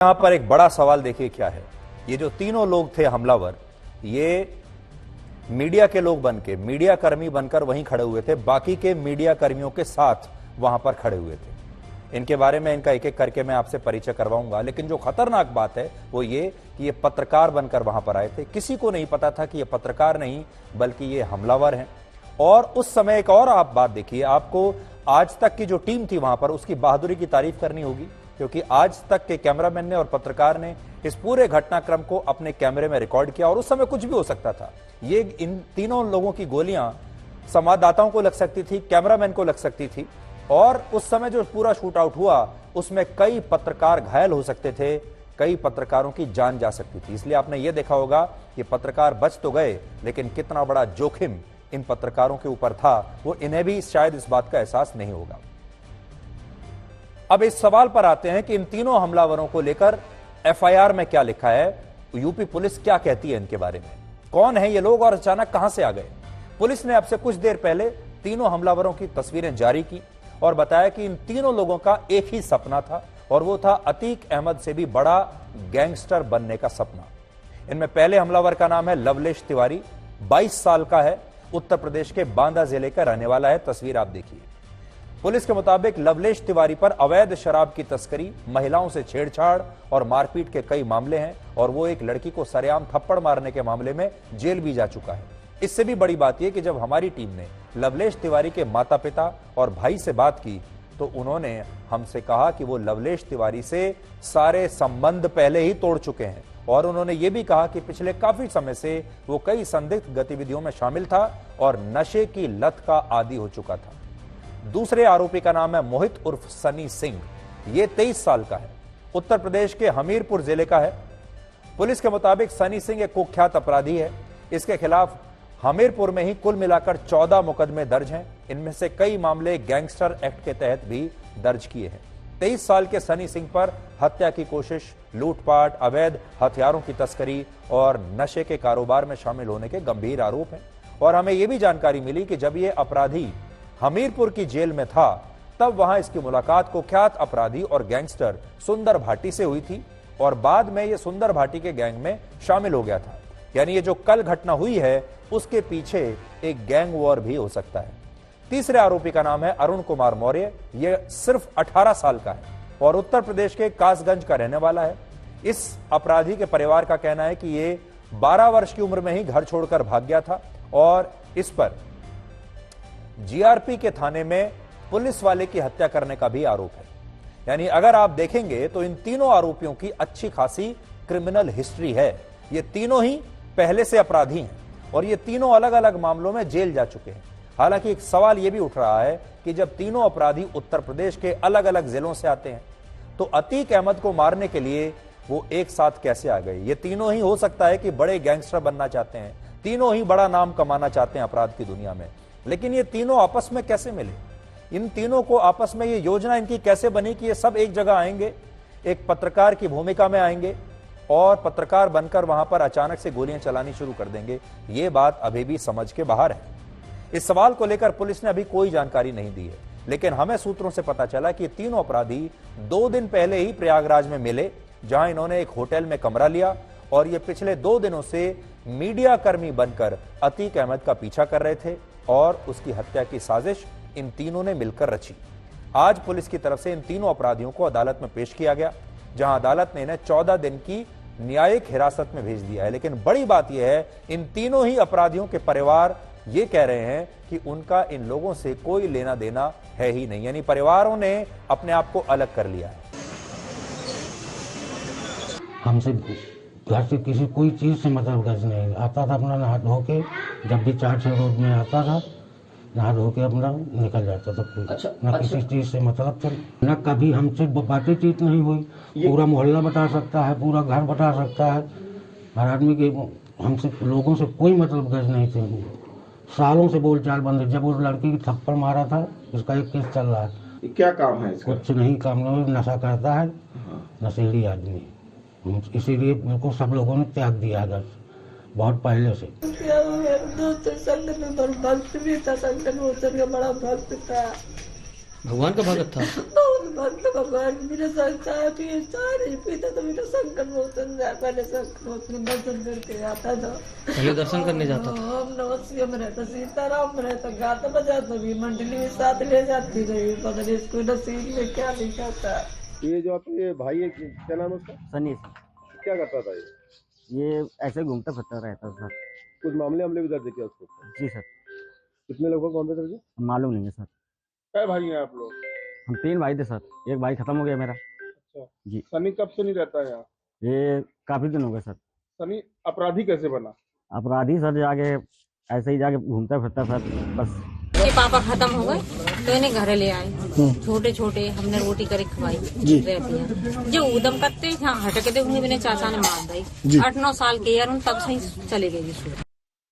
यहां पर एक बड़ा सवाल देखिए क्या है। ये जो तीनों लोग थे हमलावर, ये मीडिया के लोग बनके, मीडिया कर्मी बनकर वहीं खड़े हुए थे, बाकी के मीडिया कर्मियों के साथ वहां पर खड़े हुए थे। इनके बारे में इनका एक एक करके मैं आपसे परिचय करवाऊंगा, लेकिन जो खतरनाक बात है वो ये कि ये पत्रकार बनकर वहां पर आए थे। किसी को नहीं पता था कि ये पत्रकार नहीं बल्कि ये हमलावर हैं। और उस समय एक और आप बात देखिए, आपको आज तक की जो टीम थी वहां पर उसकी बहादुरी की तारीफ करनी होगी, क्योंकि आज तक के कैमरामैन ने और पत्रकार ने इस पूरे घटनाक्रम को अपने कैमरे में रिकॉर्ड किया। और उस समय कुछ भी हो सकता था। ये इन तीनों लोगों की गोलियां संवाददाताओं को लग सकती थी, कैमरामैन को लग सकती थी, और उस समय जो पूरा शूट आउट हुआ उसमें कई पत्रकार घायल हो सकते थे, कई पत्रकारों की जान जा सकती थी। इसलिए आपने ये देखा होगा कि पत्रकार बच तो गए, लेकिन कितना बड़ा जोखिम इन पत्रकारों के ऊपर था वो इन्हें भी शायद इस बात का एहसास नहीं होगा। अब इस सवाल पर आते हैं कि इन तीनों हमलावरों को लेकर एफआईआर में क्या लिखा है, यूपी पुलिस क्या कहती है इनके बारे में, कौन है ये लोग और अचानक कहां से आ गए। पुलिस ने अब से कुछ देर पहले तीनों हमलावरों की तस्वीरें जारी की और बताया कि इन तीनों लोगों का एक ही सपना था, और वो था अतीक अहमद से भी बड़ा गैंगस्टर बनने का सपना। इनमें पहले हमलावर का नाम है लवलेश तिवारी, 22 साल का है, उत्तर प्रदेश के बांदा जिले का रहने वाला है। तस्वीर आप देखिए। पुलिस के मुताबिक लवलेश तिवारी पर अवैध शराब की तस्करी, महिलाओं से छेड़छाड़ और मारपीट के कई मामले हैं, और वो एक लड़की को सरेआम थप्पड़ मारने के मामले में जेल भी जा चुका है। इससे भी बड़ी बात यह कि जब हमारी टीम ने लवलेश तिवारी के माता पिता और भाई से बात की तो उन्होंने हमसे कहा कि वो लवलेश तिवारी से सारे संबंध पहले ही तोड़ चुके हैं, और उन्होंने ये भी कहा कि पिछले काफी समय से वो कई संदिग्ध गतिविधियों में शामिल था और नशे की लत का आदी हो चुका था। दूसरे आरोपी का नाम है मोहित उर्फ सनी सिंह। ये 23 साल का है, उत्तर प्रदेश के हमीरपुर जिले का है। पुलिस के मुताबिक सनी सिंह एक कुख्यात अपराधी है। इसके खिलाफ हमीरपुर में ही कुल मिलाकर 14 मुकदमे दर्ज हैं। इनमें से कई मामले गैंगस्टर एक्ट के तहत भी दर्ज किए हैं। 23 साल के सनी सिंह पर हत्या की कोशिश, लूटपाट, अवैध हथियारों की तस्करी और नशे के कारोबार में शामिल होने के गंभीर आरोप हैं। और हमें यह भी जानकारी मिली कि जब यह अपराधी हमीरपुर की जेल में था तब वहां इसकी मुलाकात कुख्यात अपराधी और गैंगस्टर सुंदर भाटी से हुई थी, और बाद में यह सुंदर भाटी के गैंग में शामिल हो गया था। यानी ये जो कल घटना हुई है उसके पीछे एक गैंग वॉर भी हो सकता है। तीसरे आरोपी का नाम है अरुण कुमार मौर्य। यह सिर्फ 18 साल का है और उत्तर प्रदेश के कासगंज का रहने वाला है। इस अपराधी के परिवार का कहना है कि ये 12 वर्ष की उम्र में ही घर छोड़कर भाग गया था, और इस पर जीआरपी के थाने में पुलिस वाले की हत्या करने का भी आरोप है। यानी अगर आप देखेंगे तो इन तीनों आरोपियों की अच्छी खासी क्रिमिनल हिस्ट्री है। ये तीनों ही पहले से अपराधी हैं और ये तीनों अलग अलग मामलों में जेल जा चुके हैं। हालांकि एक सवाल यह भी उठ रहा है कि जब तीनों अपराधी उत्तर प्रदेश के अलग अलग जिलों से आते हैं तो अतीक अहमद को मारने के लिए वो एक साथ कैसे आ गए। ये तीनों ही हो सकता है कि बड़े गैंगस्टर बनना चाहते हैं, तीनों ही बड़ा नाम कमाना चाहते हैं अपराध की दुनिया में, लेकिन ये तीनों आपस में कैसे मिले, इन तीनों को आपस में ये योजना इनकी कैसे बनी कि ये सब एक जगह आएंगे, एक पत्रकार की भूमिका में आएंगे और पत्रकार बनकर वहां पर अचानक से गोलियां चलानी शुरू कर देंगे। ये बात अभी भी समझ के बाहर है। इस सवाल को लेकर पुलिस ने अभी कोई जानकारी नहीं दी है, लेकिन हमें सूत्रों से पता चला कि तीनों अपराधी 2 दिन पहले ही प्रयागराज में मिले, जहां इन्होंने एक होटल में कमरा लिया और ये पिछले 2 दिनों से मीडिया कर्मी बनकर अतीक अहमद का पीछा कर रहे थे और उसकी हत्या की साजिश इन तीनों ने मिलकर रची। आज पुलिस की तरफ से इन तीनों अपराधियों को अदालत में पेश किया गया, जहां अदालत ने इन्हें 14 दिन की न्यायिक हिरासत में भेज दिया है। लेकिन बड़ी बात यह है, इन तीनों ही अपराधियों के परिवार ये कह रहे हैं कि उनका इन लोगों से कोई लेना देना है ही नहीं, यानी परिवारों ने अपने आप को अलग कर लिया है। हमसे घर से किसी कोई चीज से मतलब गर्ज नहीं आता था, अपना नहा धो के जब भी 4-6 रोज में आता था नहा धो के अपना निकल जाता था। न किसी चीज से मतलब था, न कभी हमसे बातचीत नहीं हुई। पूरा मोहल्ला बता सकता है, पूरा घर बता सकता है, हर आदमी के हमसे लोगों से कोई मतलब गर्ज नहीं थे। सालों से बोलचाल बंद है। जब उस लड़की की थप्पड़ मारा था उसका एक केस चल रहा है। क्या काम है इसका? कुछ नहीं काम, नशा करता है, नशेड़ी आदमी, इसीलिए मेरे को सब लोगों ने त्याग दिया घर बहुत पहले से। दोस्त संगठन में भक्त भी था, संगठन का बड़ा भक्त था। भगवान का भगत था। बहुत भक्त भगवान मेरे संग चाय पिए, चाय नहीं पीता तो मेरा संकट मोचन जाए, पहले संकट मोचन दर्शन करके आता था। पहले दर्शन करने जाता था। हम नवसिया में रहता, सीताराम में रहता, गाता बजाता भी, मंडली में साथ ले जाती रही, पता नहीं इसको नसीब में क्या लिखा था। ये जो आपके भाई है, क्या नाम है उसका? सनी। क्या करता था ये ऐसे घूमता फिरता रहता था सर। कुछ मामले हमले भी दर्ज किया उसको? जी सर। कितने लगभग मामले दर्ज? मालूम नहीं है सर। क्या भाई हैं आप लोग? हम 3 भाई थे सर, एक भाई खत्म हो गया मेरा। अच्छा जी। सनी कब से नहीं रहता है यहाँ? ये काफी दिन हो गए सर। सनी अपराधी कैसे बना? अपराधी सर जाके ऐसे ही जाके घूमता फिरता सर, बस। के पापा खत्म हो गए तो इन्हें घर ले आए, छोटे छोटे हमने रोटी करे खवाई रहती है। जो उदम करते यहाँ हटके थे उन्हें मेरे चाचा ने मार दी। 8-9 साल के यार तब से ही चले गए।